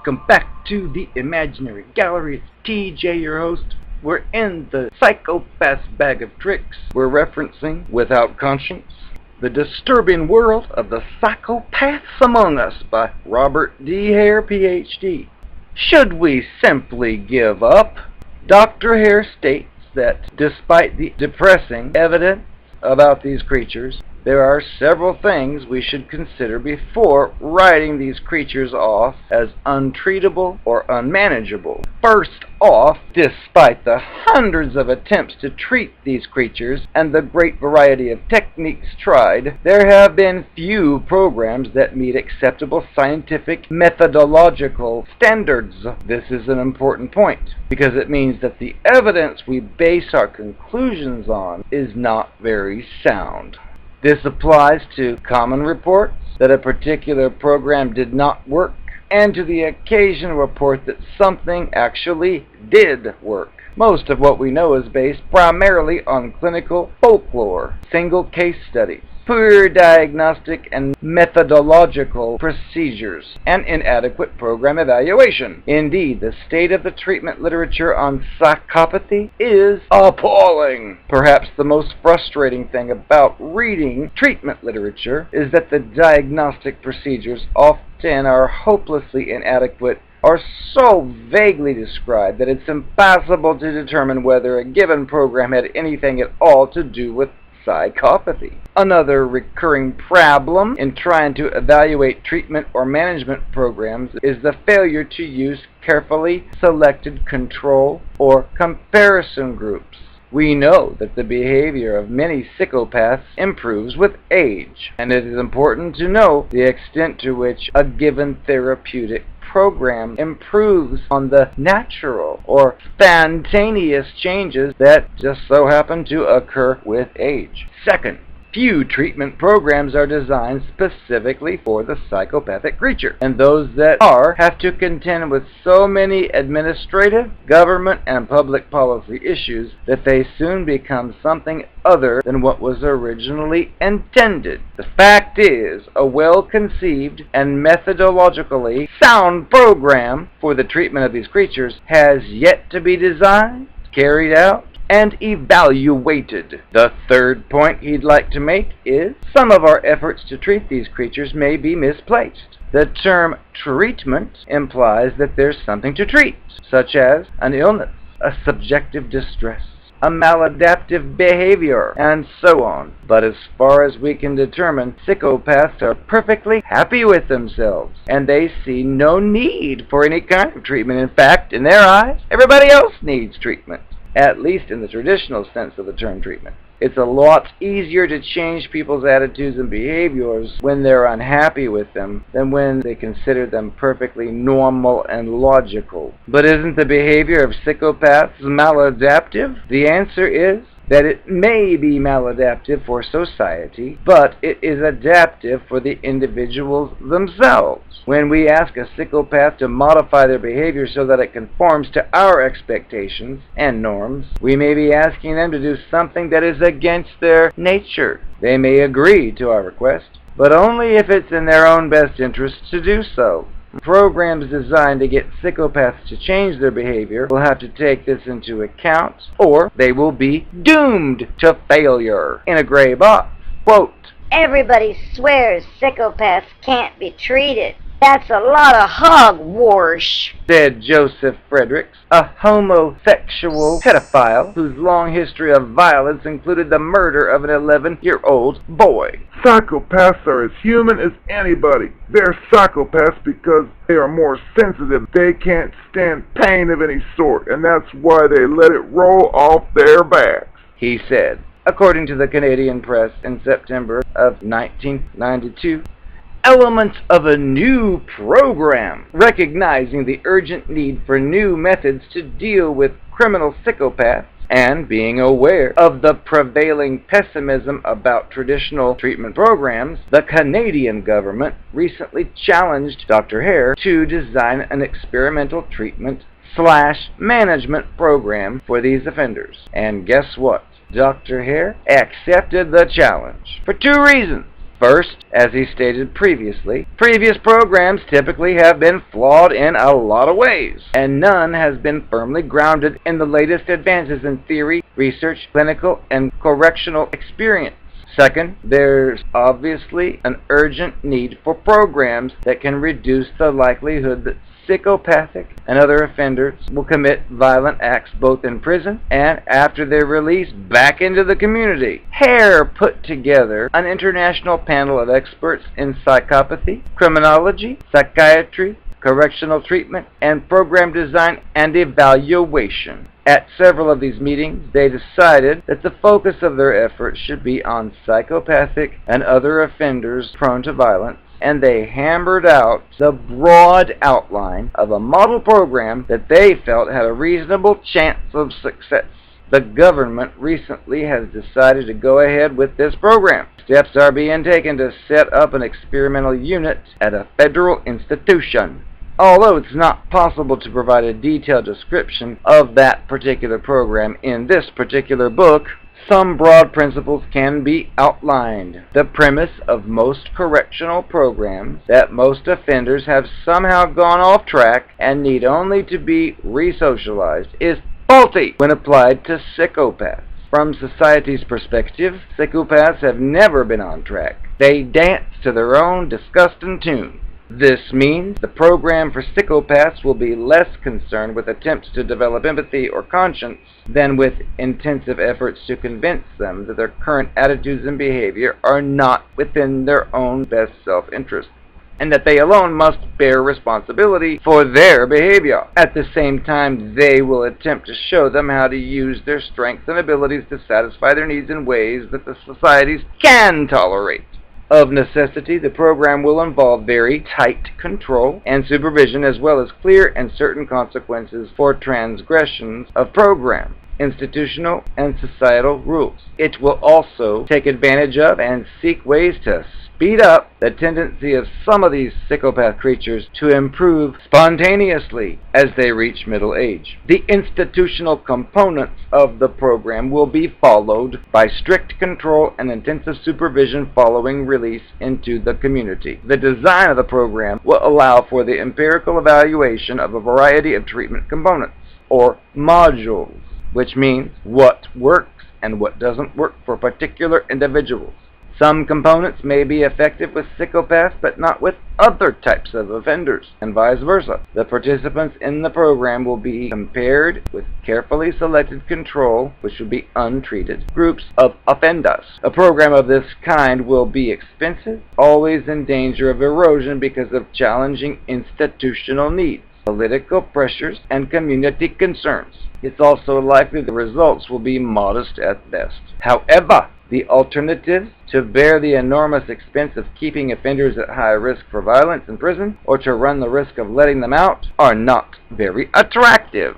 Welcome back to the Imaginary Gallery. It's TJ, your host. We're in the Psychopath's bag of tricks. We're referencing Without Conscience, The Disturbing World of the Psychopaths Among Us by Robert D Hare PhD. Should we simply give up? Dr. Hare states that despite the depressing evidence about these creatures, there are several things we should consider before writing these creatures off as untreatable or unmanageable. First off, despite the hundreds of attempts to treat these creatures and the great variety of techniques tried, there have been few programs that meet acceptable scientific methodological standards. This is an important point because it means that the evidence we base our conclusions on is not very sound. This applies to common reports that a particular program did not work and to the occasional report that something actually did work. Most of what we know is based primarily on clinical folklore, single case studies, poor diagnostic and methodological procedures, and inadequate program evaluation. Indeed, the state of the treatment literature on psychopathy is appalling. Perhaps the most frustrating thing about reading treatment literature is that the diagnostic procedures often are hopelessly inadequate or so vaguely described that it's impossible to determine whether a given program had anything at all to do with psychopathy. Another recurring problem in trying to evaluate treatment or management programs is the failure to use carefully selected control or comparison groups. We know that the behavior of many psychopaths improves with age, and it is important to know the extent to which a given therapeutic program improves on the natural or spontaneous changes that just so happen to occur with age. Second, few treatment programs are designed specifically for the psychopathic creature, and those that are have to contend with so many administrative, government, and public policy issues that they soon become something other than what was originally intended. The fact is, a well-conceived and methodologically sound program for the treatment of these creatures has yet to be designed, carried out, and evaluated. The third point he'd like to make is some of our efforts to treat these creatures may be misplaced. The term treatment implies that there's something to treat, such as an illness, a subjective distress, a maladaptive behavior, and so on. But as far as we can determine, psychopaths are perfectly happy with themselves, and they see no need for any kind of treatment. In fact, in their eyes, everybody else needs treatment. At least in the traditional sense of the term treatment. It's a lot easier to change people's attitudes and behaviors when they're unhappy with them than when they consider them perfectly normal and logical. But isn't the behavior of psychopaths maladaptive? The answer is that it may be maladaptive for society, but it is adaptive for the individuals themselves. When we ask a psychopath to modify their behavior so that it conforms to our expectations and norms, we may be asking them to do something that is against their nature. They may agree to our request, but only if it's in their own best interest to do so. Programs designed to get psychopaths to change their behavior will have to take this into account, or they will be doomed to failure. In a gray box, quote, "Everybody swears psychopaths can't be treated. That's a lot of hogwash," said Joseph Fredericks, a homosexual pedophile whose long history of violence included the murder of an 11-year-old boy. Psychopaths are as human as anybody. They're psychopaths because they are more sensitive. They can't stand pain of any sort, and that's why they let it roll off their backs, he said, according to the Canadian Press in September of 1992. Elements of a new program, recognizing the urgent need for new methods to deal with criminal psychopaths and being aware of the prevailing pessimism about traditional treatment programs, the Canadian government recently challenged Dr. Hare to design an experimental treatment/management program for these offenders. And guess what? Dr. Hare accepted the challenge for two reasons. First, as he stated previously, previous programs typically have been flawed in a lot of ways, and none has been firmly grounded in the latest advances in theory, research, clinical, and correctional experience. Second, there's obviously an urgent need for programs that can reduce the likelihood that psychopathic and other offenders will commit violent acts both in prison and after their release back into the community. Hare put together an international panel of experts in psychopathy, criminology, psychiatry, correctional treatment, and program design and evaluation. At several of these meetings, they decided that the focus of their efforts should be on psychopathic and other offenders prone to violence, and they hammered out the broad outline of a model program that they felt had a reasonable chance of success. The government recently has decided to go ahead with this program. Steps are being taken to set up an experimental unit at a federal institution. Although it's not possible to provide a detailed description of that particular program in this particular book, some broad principles can be outlined. The premise of most correctional programs that most offenders have somehow gone off track and need only to be re-socialized is faulty when applied to psychopaths. From society's perspective, psychopaths have never been on track. They dance to their own disgusting tune. This means the program for psychopaths will be less concerned with attempts to develop empathy or conscience than with intensive efforts to convince them that their current attitudes and behavior are not within their own best self-interest, and that they alone must bear responsibility for their behavior. At the same time, they will attempt to show them how to use their strengths and abilities to satisfy their needs in ways that the societies can tolerate. Of necessity, the program will involve very tight control and supervision, as well as clear and certain consequences for transgressions of program, institutional, and societal rules. It will also take advantage of and seek ways to speed up the tendency of some of these psychopath creatures to improve spontaneously as they reach middle age. The institutional components of the program will be followed by strict control and intensive supervision following release into the community. The design of the program will allow for the empirical evaluation of a variety of treatment components, or modules, which means what works and what doesn't work for particular individuals. Some components may be effective with psychopaths, but not with other types of offenders, and vice versa. The participants in the program will be compared with carefully selected control, which will be untreated, groups of offenders. A program of this kind will be expensive, always in danger of erosion because of challenging institutional needs, political pressures, and community concerns. It's also likely the results will be modest at best. However, the alternatives to bear the enormous expense of keeping offenders at high risk for violence in prison, or to run the risk of letting them out, are not very attractive.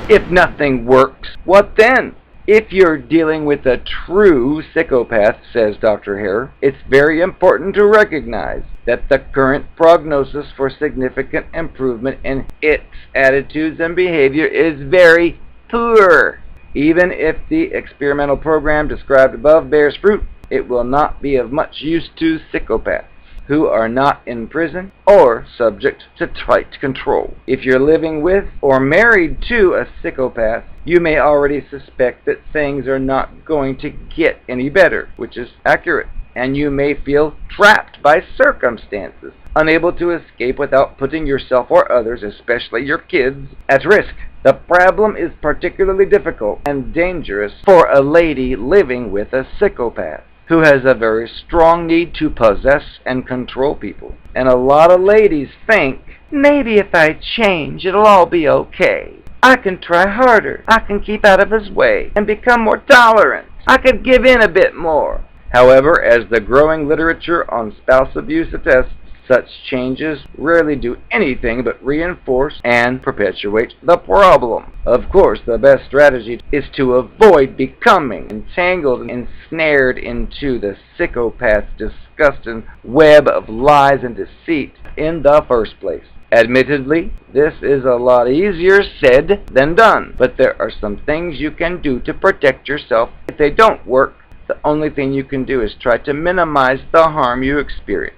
If nothing works, what then? If you're dealing with a true psychopath, says Dr. Hare, it's very important to recognize that the current prognosis for significant improvement in its attitudes and behavior is very poor. Even if the experimental program described above bears fruit, it will not be of much use to psychopaths who are not in prison or subject to tight control. If you're living with or married to a psychopath, you may already suspect that things are not going to get any better, which is accurate, and you may feel trapped by circumstances, unable to escape without putting yourself or others, especially your kids, at risk. The problem is particularly difficult and dangerous for a lady living with a psychopath who has a very strong need to possess and control people. And a lot of ladies think, maybe if I change, it'll all be okay. I can try harder. I can keep out of his way and become more tolerant. I could give in a bit more. However, as the growing literature on spouse abuse attests, such changes rarely do anything but reinforce and perpetuate the problem. Of course, the best strategy is to avoid becoming entangled and ensnared into the psychopath's disgusting web of lies and deceit in the first place. Admittedly, this is a lot easier said than done, but there are some things you can do to protect yourself if they don't work. the only thing you can do is try to minimize the harm you experience.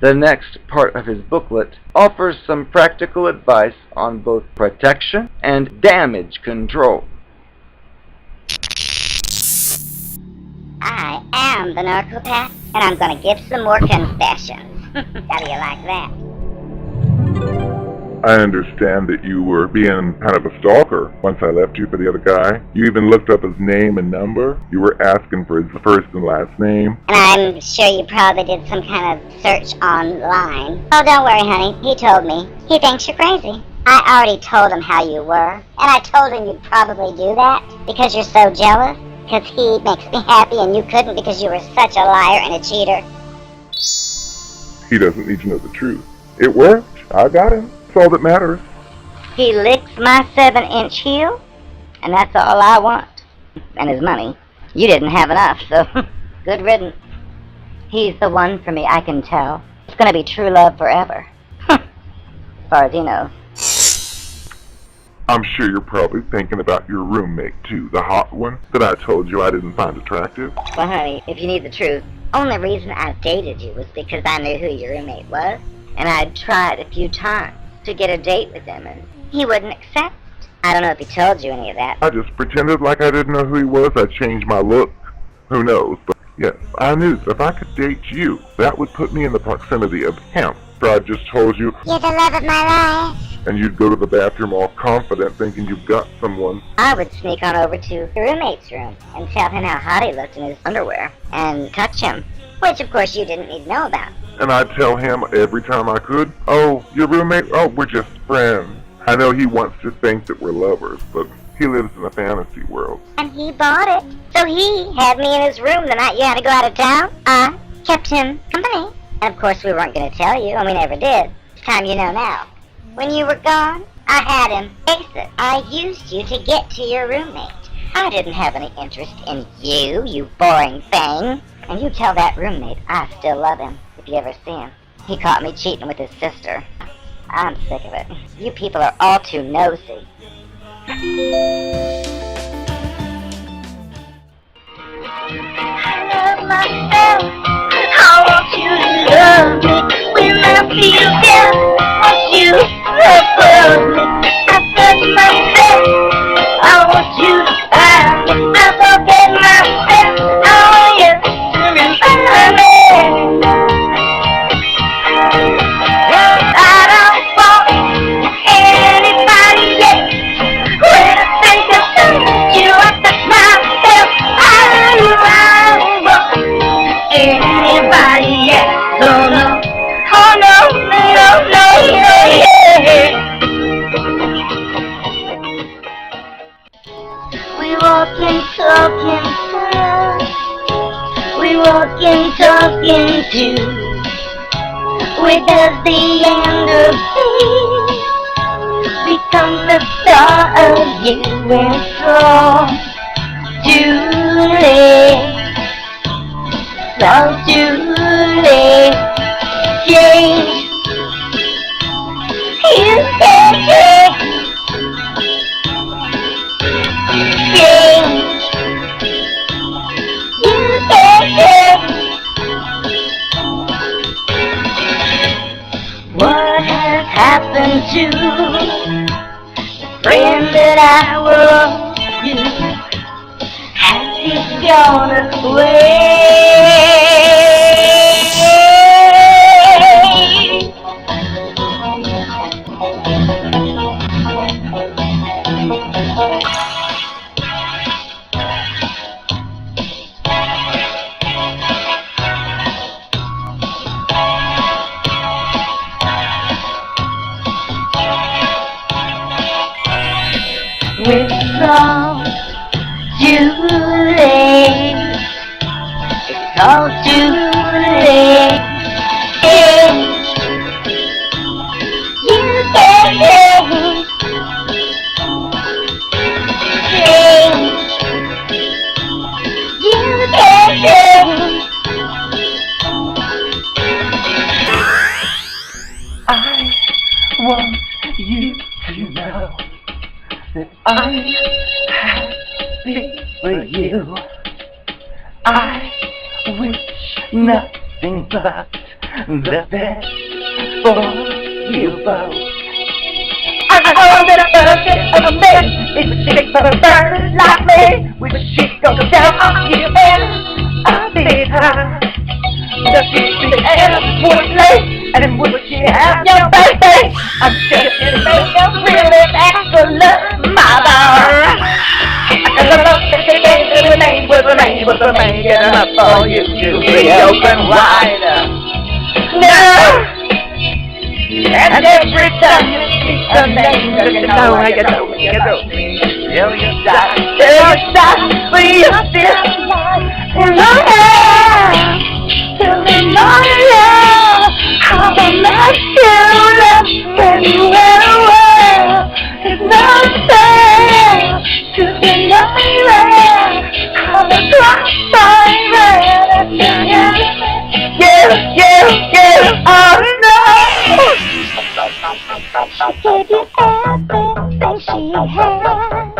The next part of his booklet offers some practical advice on both protection and damage control. I am the Narcopath, and I'm gonna give some more confessions. How do you like that? I understand that you were being kind of a stalker once I left you for the other guy. You even looked up his name and number. You were asking for his first and last name. And I'm sure you probably did some kind of search online. Oh, don't worry, honey. He told me. He thinks you're crazy. I already told him how you were. And I told him you'd probably do that because you're so jealous. Because he makes me happy and you couldn't because you were such a liar and a cheater. He doesn't need to know the truth. It worked. I got him. That's all that matters. He licks my 7-inch heel, and that's all I want. And his money. You didn't have enough, so good riddance. He's the one for me, I can tell. It's gonna be true love forever. As far as he knows. I'm sure you're probably thinking about your roommate, too. The hot one that I told you I didn't find attractive. Well, honey, if you need the truth, only reason I dated you was because I knew who your roommate was. And I'd tried a few times to get a date with him, and he wouldn't accept. I don't know if he told you any of that. I just pretended like I didn't know who he was. I changed my look. Who knows? But yes, I knew that if I could date you, that would put me in the proximity of him. So I just told you, You're the love of my life. And you'd go to the bathroom all confident, thinking you've got someone. I would sneak on over to the roommate's room and tell him how hot he looked in his underwear and touch him, which of course you didn't need to know about. And I'd tell him every time I could, oh, your roommate? Oh, we're just friends. I know he wants to think that we're lovers, but he lives in a fantasy world. And he bought it. So he had me in his room the night you had to go out of town. I kept him company. And of course we weren't going to tell you, and we never did. It's time you know now. When you were gone, I had him face it. I used you to get to your roommate. I didn't have any interest in you, you boring thing. And you tell that roommate I still love him. If you ever see him. He caught me cheating with his sister. I'm sick of it. You people are all too nosy. I love myself. I want you to love me. When I feel down, I want you above me. I touch myself. I want you to find me. I forget myself. I want you to remember me. I don't want anybody else. When I think of you, I touch myself. I don't want anybody else. Oh no, oh no, no, no, no, yeah. We walk and talk and talk. We walk and talk into. Where does the end of me become the star of you and so too late, so too late, change, you can't change, you can't change. What has happened to the friend that I was you? Has he gone away? It's all too late. It's all too late. You can't change. You can't change. I want you to know that I'm happy for you. I wish nothing but the best for you both. I know that a bird of a man is a chick for a bird like me. Wish she'd go down on you and I'll be her. Does she be woodly? And would she have your baby? I'm just gonna make a really excellent mother. And the love that they gave will remain getting up for you to be open wide. No! And every time you speak her name, you know how you know me. Till you die, but you feel in my hand. Till the morning, how much you love when you went away. It's not fair to deny it. How the clock siren, oh no. She gave you everything she had,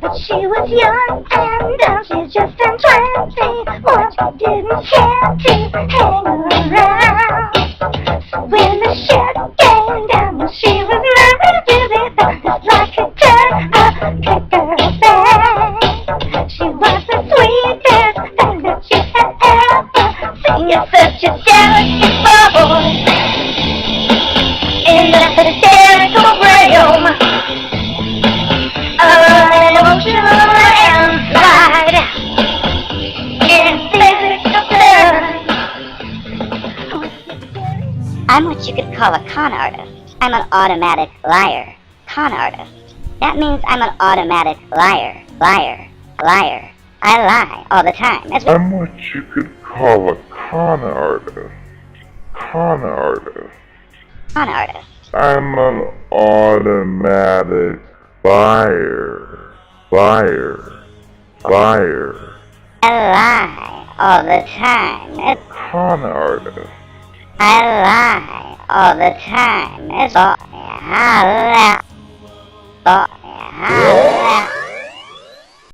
but she was young and now she's just turned 20. What she didn't care to hang around. So when the shit came down, she was ready to do it. Just like a turn up, kicker bag. She was the sweetest thing that you had ever seen. You're such a delicate boy in the hysterical realm of emotional inside in physical terms. I'm what you could call a con artist. I'm an automatic liar. Con artist. That means I'm an automatic liar. Liar. I lie all the time. I'm what you could call a con artist. Con artist. Con artist. I'm an automatic liar. I lie all the time. Con artist. I lie all the time. It's all I lie.